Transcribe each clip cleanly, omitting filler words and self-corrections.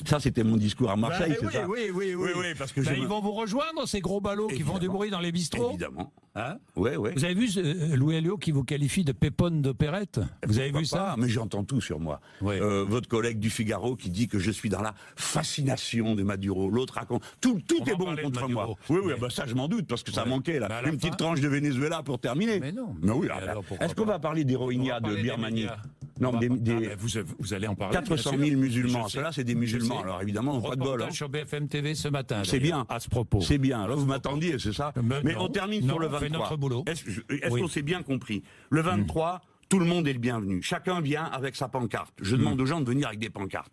Ça, c'était mon discours à Marseille, c'est ça? Oui, parce que ils vont vous rejoindre, ces gros ballots qui font du bruit dans les bistrots. Évidemment. Hein? Oui. Vous avez vu Louis Alliot qui vous qualifie de péponne d'opérette? Vous avez vu ça? Mais j'entends tout sur moi. Oui. Votre collègue du Figaro qui dit que je suis dans la fascination de Maduro. L'autre raconte. Tout est bon contre moi. Oui, ça je m'en doute, parce que ça manquait là. Une petite tranche de Venezuela pour terminer. Mais non. Mais oui, est-ce qu'on va parler des Rohingyas de Birmanie? Non, vous allez en parler. 400 000 musulmans. Ceux-là, c'est des musulmans. Alors évidemment, on n'a pas de bol. Sur BFM TV ce matin. C'est bien. À ce propos. C'est bien. Alors vous m'attendiez, c'est ça? Mais on termine sur le 23. On fait notre boulot. Est-ce qu'on s'est bien compris? Le 23, tout le monde est le bienvenu. Chacun vient avec sa pancarte. Je demande aux gens de venir avec des pancartes.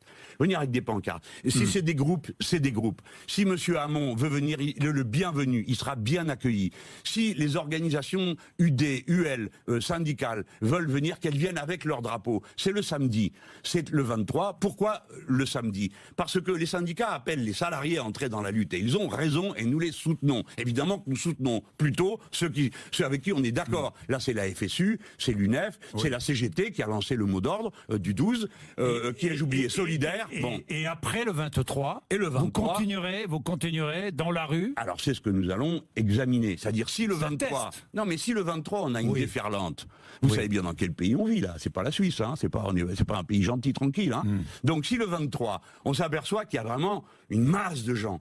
Et si c'est des groupes, c'est des groupes. Si Monsieur Hamon veut venir, le bienvenu, il sera bien accueilli. Si les organisations UD, UL, syndicales veulent venir, qu'elles viennent avec leur drapeau. C'est le samedi. C'est le 23. Pourquoi le samedi? Parce que les syndicats appellent les salariés à entrer dans la lutte. Et ils ont raison et nous les soutenons. Évidemment que nous soutenons plutôt ceux avec qui on est d'accord. Là, c'est la FSU, c'est l'UNEF, c'est la CGT qui a lancé le mot d'ordre du 12, qui ai-je oublié, solidaire. Et après le 23, vous continuerez dans la rue. Alors c'est ce que nous allons examiner. C'est-à-dire si le 23... Non mais si le 23 on a une déferlante, vous savez bien dans quel pays on vit là, c'est pas la Suisse, hein, c'est pas un pays gentil, tranquille. Hein. Donc si le 23, on s'aperçoit qu'il y a vraiment une masse de gens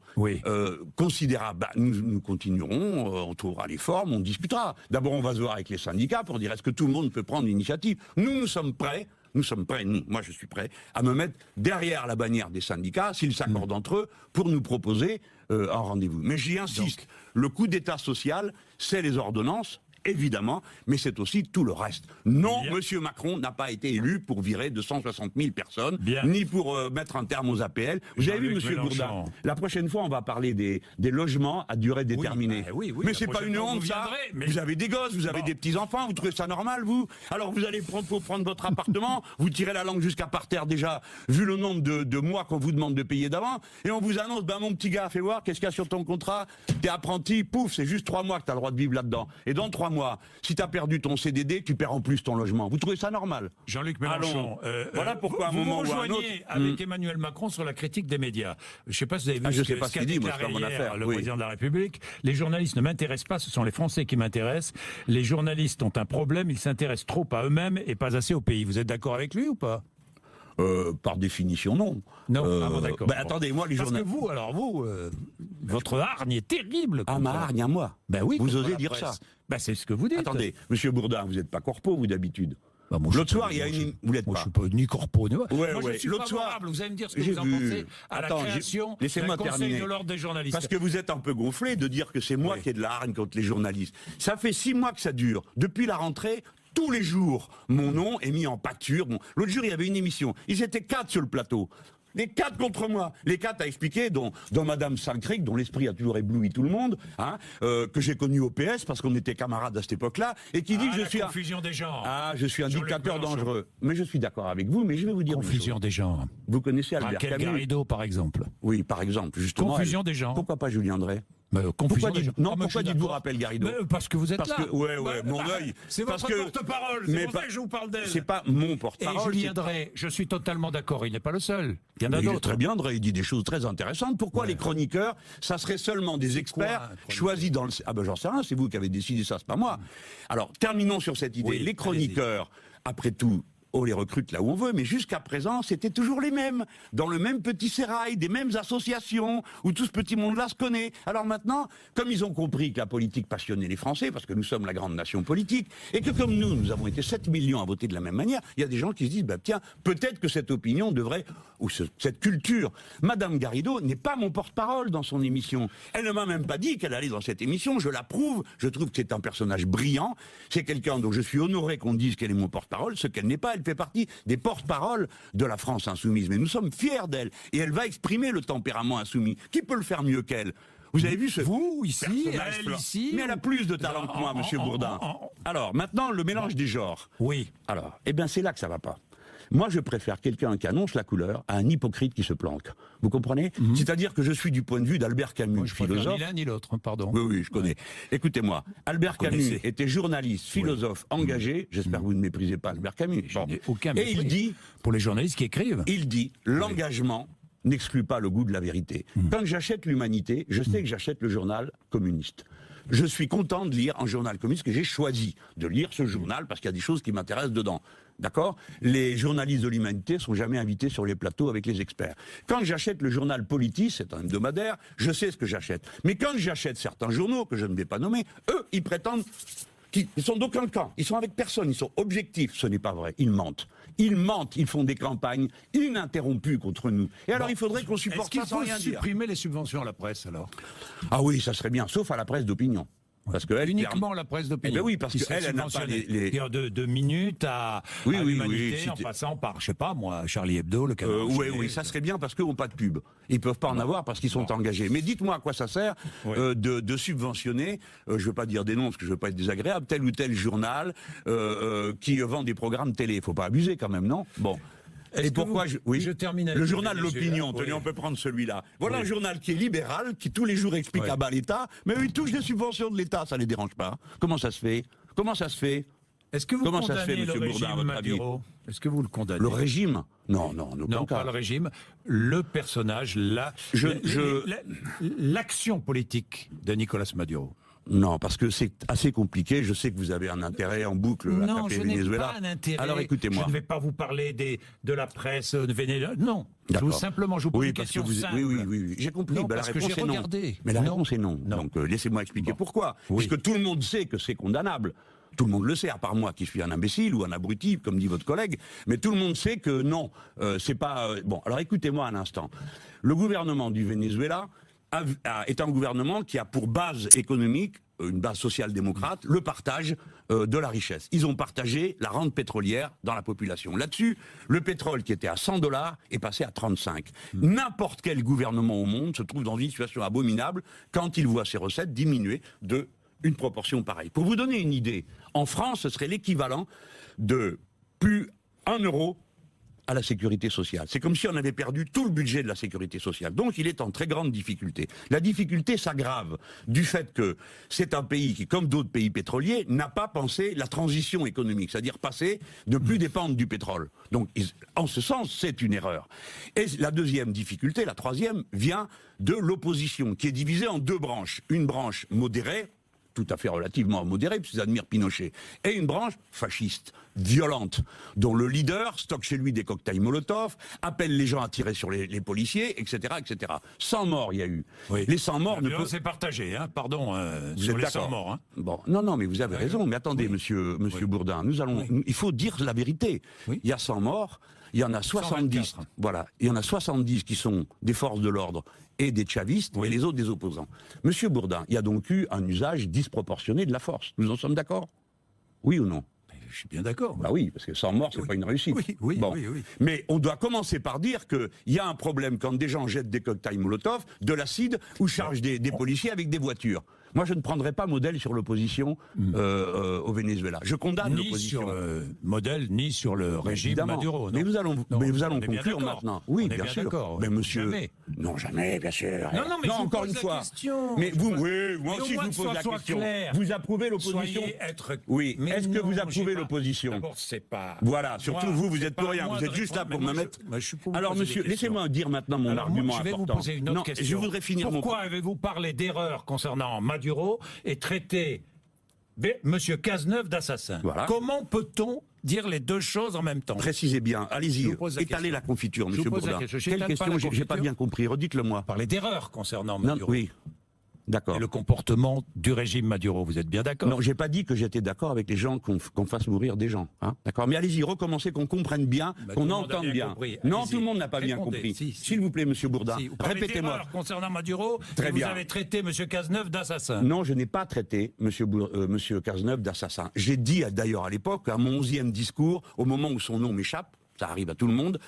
considérable, nous continuerons, on trouvera les formes, on discutera. D'abord on va se voir avec les syndicats pour dire est-ce que tout le monde peut prendre l'initiative. Nous sommes prêts. Moi je suis prêt à me mettre derrière la bannière des syndicats, s'ils s'accordent entre eux, pour nous proposer un rendez-vous. Mais j'y insiste, le coup d'état social, c'est les ordonnances, évidemment, mais c'est aussi tout le reste. Non, Monsieur Macron n'a pas été élu pour virer 260 000 personnes, ni pour mettre un terme aux APL. Vous avez vu, Monsieur Bourdin, la prochaine fois, on va parler des logements à durée déterminée. Mais c'est pas une honte, ça. Vous avez des gosses, vous avez des petits-enfants, vous trouvez ça normal, vous? Alors vous allez prendre votre appartement, vous tirez la langue jusqu'à par terre déjà, vu le nombre de mois qu'on vous demande de payer d'avant, et on vous annonce, mon petit gars, fais voir, qu'est-ce qu'il y a sur ton contrat? T'es apprenti, pouf, c'est juste 3 mois que t'as le droit de vivre là-dedans. Et dans 3 mois, si tu as perdu ton CDD, tu perds en plus ton logement. Vous trouvez ça normal? Jean-Luc Mélenchon, voilà pourquoi à un moment ou à un autre... avec Emmanuel Macron sur la critique des médias. Je ne sais pas si vous avez vu ce qu'a dit le président de la République. Les journalistes ne m'intéressent pas, ce sont les Français qui m'intéressent. Les journalistes ont un problème, ils s'intéressent trop à eux-mêmes et pas assez au pays. Vous êtes d'accord avec lui ou pas? Par définition, non. Non, d'accord. Attendez, moi, les journalistes... Parce que vous, votre hargne est terrible. Ma hargne à moi. Oui. Vous osez dire ça? C'est ce que vous dites. Attendez, Monsieur Bourdin, vous n'êtes pas corpo, vous, d'habitude. L'autre soir, il y a une... Vous l'êtes pas. Moi, je suis pas ni corpo, ni... Moi, je suis L'autre favorable. soir, vous allez me dire ce que vous en pensez à la création d'un conseil de l'ordre des journalistes. Parce que vous êtes un peu gonflé de dire que c'est moi qui ai de la hargne contre les journalistes. Ça fait 6 mois que ça dure. Depuis la rentrée... Tous les jours, mon nom est mis en pâture. L'autre jour, il y avait une émission. Ils étaient 4 sur le plateau. Les 4 contre moi. Les 4 à expliquer, dont Madame Saint-Cric, dont l'esprit a toujours ébloui tout le monde, que j'ai connu au PS parce qu'on était camarades à cette époque-là, et qui dit que je suis confusion des genres. Je suis un dictateur dangereux. Mais je suis d'accord avec vous, mais je vais vous dire confusion des genres. Vous connaissez Albert Camus? Garrido, par exemple. Oui, par exemple, justement. Confusion des genres. Pourquoi pas Julien Drey? Pourquoi dites-vous rappel Garrido? Parce que vous êtes là. Mon œil. C'est votre porte-parole. C'est pour ça que je vous parle d'elle. C'est pas mon porte-parole. Et Julien Drey, je suis totalement d'accord. Il n'est pas le seul. Il y en a d'autres. Très bien, Drey. Il dit des choses très intéressantes. Pourquoi les chroniqueurs, ça serait seulement des experts choisis dans le... j'en sais rien. C'est vous qui avez décidé ça, c'est pas moi. Alors, terminons sur cette idée. Les chroniqueurs, après tout, on les recrute là où on veut, mais jusqu'à présent, c'était toujours les mêmes, dans le même petit sérail, des mêmes associations, où tout ce petit monde-là se connaît. Alors maintenant, comme ils ont compris que la politique passionnait les Français, parce que nous sommes la grande nation politique, et que comme nous avons été 7 millions à voter de la même manière, il y a des gens qui se disent, tiens, peut-être que cette opinion devrait, ou cette culture. Madame Garrido n'est pas mon porte-parole dans son émission. Elle ne m'a même pas dit qu'elle allait dans cette émission, je l'approuve, je trouve que c'est un personnage brillant, c'est quelqu'un dont je suis honoré qu'on dise qu'elle est mon porte-parole, ce qu'elle n'est pas, elle fait partie des porte-paroles de la France insoumise. Mais nous sommes fiers d'elle. Et elle va exprimer le tempérament insoumis. Qui peut le faire mieux qu'elle? Vous avez vu ce... Vous, ici, elle, ici... Mais elle a plus de talent que moi, Monsieur Bourdin. Alors, maintenant, le mélange des genres. Oui. Alors, c'est là que ça va pas. Moi, je préfère quelqu'un qui annonce la couleur à un hypocrite qui se planque. Vous comprenez? C'est-à-dire que je suis du point de vue d'Albert Camus, philosophe. Ni l'un ni l'autre, pardon. Oui, je connais. Écoutez-moi, Albert Camus était journaliste, philosophe, engagé. J'espère que vous ne méprisez pas Albert Camus. Je n'ai aucun mépris. Et il dit, pour les journalistes qui écrivent, il dit, l'engagement n'exclut pas le goût de la vérité. Quand j'achète l'Humanité, je sais que j'achète le journal communiste. Je suis content de lire un journal communiste, que j'ai choisi de lire ce journal parce qu'il y a des choses qui m'intéressent dedans. D'accord? Les journalistes de l'Humanité sont jamais invités sur les plateaux avec les experts. Quand j'achète le journal Politis, c'est un hebdomadaire, je sais ce que j'achète. Mais quand j'achète certains journaux, que je ne vais pas nommer, eux, ils prétendent qu'ils sont d'aucun camp. Ils sont avec personne, ils sont objectifs. Ce n'est pas vrai, ils mentent. Ils mentent, ils font des campagnes ininterrompues contre nous. Et alors il faudrait qu'on supporte ça sans rien dire. Est-ce qu'il faut supprimer les subventions à la presse alors? Ah oui, ça serait bien, sauf à la presse d'opinion. Parce que elle, uniquement la presse d'opinion. Eh ben oui, parce qu'elle n'a pas les... De minutes à l'Humanité, en passant par, je sais pas moi, Charlie Hebdo, le Canard. Oui, ça serait bien parce qu'ils n'ont pas de pub. Ils peuvent pas en avoir parce qu'ils sont engagés. Mais dites-moi à quoi ça sert de subventionner, je ne veux pas dire des noms parce que je ne veux pas être désagréable, tel ou tel journal qui vend des programmes télé. Il ne faut pas abuser quand même, non? Bon. Et pourquoi je termine avec le journal L'Opinion, tenez, on peut prendre celui-là. Voilà un journal qui est libéral, qui tous les jours explique à bas l'État, mais ils touchent des subventions de l'État, ça les dérange pas. Comment ça se fait? Est-ce que vous condamnez le régime Maduro? Est-ce que vous le condamnez? Le régime? Non, pas le régime, le personnage, l'action politique de Nicolas Maduro. Non, parce que c'est assez compliqué. Je sais que vous avez un intérêt en boucle à taper Venezuela. Non, je n'ai pas un intérêt. Alors écoutez-moi. Je ne vais pas vous parler de la presse de Venezuela. Non. Je vous pose une question simple. Oui. J'ai compris. Non, parce que j'ai regardé. Mais la réponse est non. Donc laissez-moi expliquer pourquoi. Puisque tout le monde sait que c'est condamnable. Tout le monde le sait, à part moi qui suis un imbécile ou un abruti, comme dit votre collègue. Mais tout le monde sait que non, c'est pas... Bon, alors écoutez-moi un instant. Le gouvernement du Venezuela est un gouvernement qui a pour base économique, une base social-démocrate, le partage de la richesse. Ils ont partagé la rente pétrolière dans la population. Là-dessus, le pétrole qui était à $100 est passé à 35. N'importe quel gouvernement au monde se trouve dans une situation abominable quand il voit ses recettes diminuer de une proportion pareille. Pour vous donner une idée, en France, ce serait l'équivalent de plus 1 euro à la sécurité sociale. C'est comme si on avait perdu tout le budget de la sécurité sociale. Donc il est en très grande difficulté. La difficulté s'aggrave du fait que c'est un pays qui, comme d'autres pays pétroliers, n'a pas pensé la transition économique, c'est-à-dire passer de plus dépendre du pétrole. Donc en ce sens, c'est une erreur. Et la deuxième difficulté, la troisième, vient de l'opposition, qui est divisée en deux branches. Une branche modérée, tout à fait relativement modérée, puisqu'ils admirent Pinochet, et une branche fasciste, violente, dont le leader stocke chez lui des cocktails Molotov, appelle les gens à tirer sur les policiers, etc., etc. 100 morts, il y a eu. Les 100 morts ne peuvent... C'est partagé, hein, pardon, vous sur êtes les 100 morts. Hein. Bon, non, mais vous avez raison. Mais attendez, monsieur Bourdin, il faut dire la vérité. Il y a 100 morts, il y en a 70. 124. Voilà, il y en a 70 qui sont des forces de l'ordre et des chavistes, et les autres des opposants. Monsieur Bourdin, il y a donc eu un usage disproportionné de la force. Nous en sommes d'accord? Oui ou non? Je suis bien d'accord. Bah oui, parce que 100 morts, c'est pas une réussite. Oui. Mais on doit commencer par dire qu'il y a un problème quand des gens jettent des cocktails Molotov, de l'acide, ou chargent des policiers avec des voitures. Moi, je ne prendrai pas modèle sur l'opposition au Venezuela. Je condamne l'opposition. Ni sur modèle, ni sur le régime Maduro. Mais nous allons conclure maintenant. Oui, bien sûr. Mais monsieur... Jamais. Non, jamais, bien sûr. Mais encore une fois. Mais vous, moi aussi, je vous pose la question. Vous approuvez l'opposition? Oui. Est-ce que vous approuvez l'opposition? D'abord, c'est pas... Voilà, surtout vous êtes pour rien. Vous êtes juste là pour me mettre... Alors, monsieur, laissez-moi dire maintenant mon argument important. Je vais vous poser une autre question. Je voudrais finir mon... Pourquoi avez-vous parlé d'erreur concernant Maduro et traité M. Cazeneuve d'assassin? Comment peut-on dire les deux choses en même temps? Précisez bien, allez-y, étalez la confiture, M. Bourdin. Quelle question? J'ai pas bien compris, redites-le-moi. Parler d'erreur concernant Maduro. Oui. D'accord. Et le comportement du régime Maduro, vous êtes bien d'accord? Non, j'ai pas dit que j'étais d'accord avec les gens qu'on fasse mourir des gens. Hein, d'accord. Mais allez-y, recommencez, qu'on comprenne bien, qu'on entende bien. Non, tout le monde n'a pas bien compris. S'il vous plaît, Monsieur Bourdin, répétez-moi. Concernant Maduro, très bien. Vous avez traité Monsieur Cazeneuve d'assassin. Non, je n'ai pas traité Monsieur Cazeneuve d'assassin. J'ai dit d'ailleurs à l'époque, à mon 11e discours, au moment où son nom m'échappe, ça arrive à tout le monde,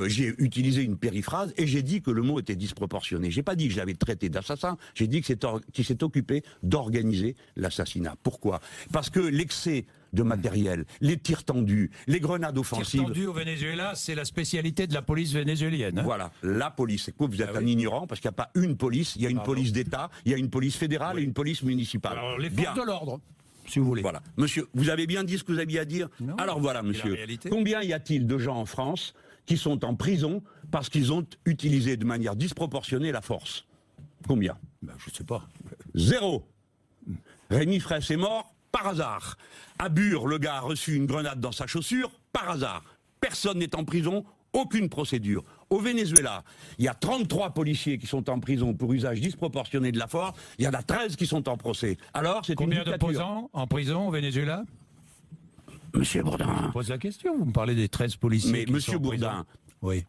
j'ai utilisé une périphrase et j'ai dit que le mot était disproportionné. J'ai pas dit que je l'avais traité d'assassin, j'ai dit qu'il s'est occupé d'organiser l'assassinat. Pourquoi? Parce que l'excès de matériel, les tirs tendus, les grenades offensives. Tirs tendus au Venezuela, c'est la spécialité de la police vénézuélienne. Hein. Voilà, la police. Écoute, vous êtes un ignorant parce qu'il n'y a pas une police, il y a une police d'État, il y a une police fédérale et une police municipale. Alors, les forces de l'ordre, si vous voulez. Voilà. Monsieur, vous avez bien dit ce que vous aviez à dire? Non, alors voilà, monsieur. Combien y a-t-il de gens en France qui sont en prison parce qu'ils ont utilisé de manière disproportionnée la force? Combien? Je ne sais pas. 0. Rémi Fraisse est mort par hasard. À Bure, le gars a reçu une grenade dans sa chaussure par hasard. Personne n'est en prison, aucune procédure. Au Venezuela, il y a 33 policiers qui sont en prison pour usage disproportionné de la force. Il y en a 13 qui sont en procès. Alors, c'est une dictature. Combien d'opposants en prison au Venezuela? Monsieur Bourdin. Je pose la question, vous me parlez des 13 policiers. Mais monsieur Bourdin, oui.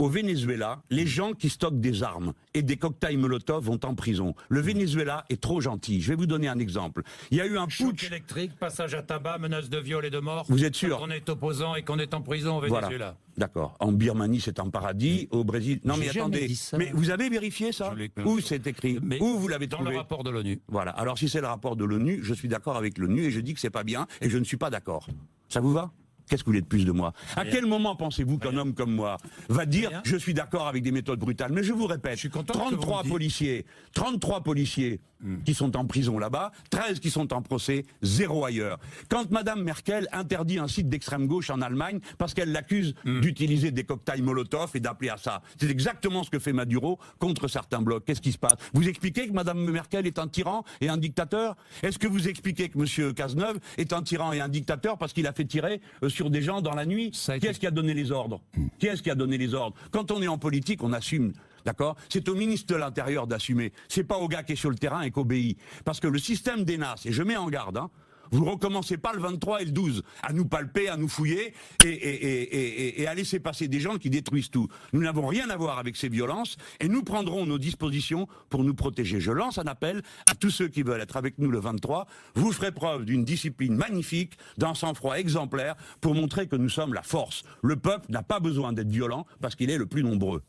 Au Venezuela, les gens qui stockent des armes et des cocktails Molotov vont en prison. Le Venezuela est trop gentil. Je vais vous donner un exemple. Il y a eu un choc putsch électrique, passage à tabac, menace de viol et de mort. Vous êtes sûr? Quand on est opposant et qu'on est en prison au Venezuela. Voilà. D'accord. En Birmanie, c'est un paradis. Au Brésil... Non mais attendez. Mais vous avez vérifié ça? Où c'est écrit? Où vous l'avez trouvé? Dans le rapport de l'ONU. Voilà. Alors si c'est le rapport de l'ONU, je suis d'accord avec l'ONU et je dis que c'est pas bien et je ne suis pas d'accord. Ça vous va? Qu'est-ce que vous voulez de plus de moi? À quel moment pensez-vous qu'un homme comme moi va dire je suis d'accord avec des méthodes brutales? Mais je vous répète, 33 policiers qui sont en prison là-bas, 13 qui sont en procès, 0 ailleurs. Quand Madame Merkel interdit un site d'extrême gauche en Allemagne parce qu'elle l'accuse d'utiliser des cocktails Molotov et d'appeler à ça, c'est exactement ce que fait Maduro contre certains blocs. Qu'est-ce qui se passe? Vous expliquez que Madame Merkel est un tyran et un dictateur? Est-ce que vous expliquez que Monsieur Cazeneuve est un tyran et un dictateur parce qu'il a fait tirer sur des gens dans la nuit? Qui est-ce qui a donné les ordres? Qui est-ce qui a donné les ordres? Quand on est en politique, on assume. D'accord? C'est au ministre de l'Intérieur d'assumer. C'est pas au gars qui est sur le terrain et qui obéit. Parce que le système d'ENAS, et je mets en garde, hein, vous recommencez pas le 23 et le 12 à nous palper, à nous fouiller et à laisser passer des gens qui détruisent tout. Nous n'avons rien à voir avec ces violences et nous prendrons nos dispositions pour nous protéger. Je lance un appel à tous ceux qui veulent être avec nous le 23. Vous ferez preuve d'une discipline magnifique, d'un sang-froid exemplaire pour montrer que nous sommes la force. Le peuple n'a pas besoin d'être violent parce qu'il est le plus nombreux.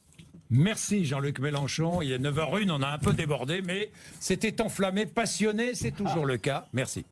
Merci Jean-Luc Mélenchon. Il est 9h01, on a un peu débordé, mais c'était enflammé, passionné, c'est toujours le cas. Merci.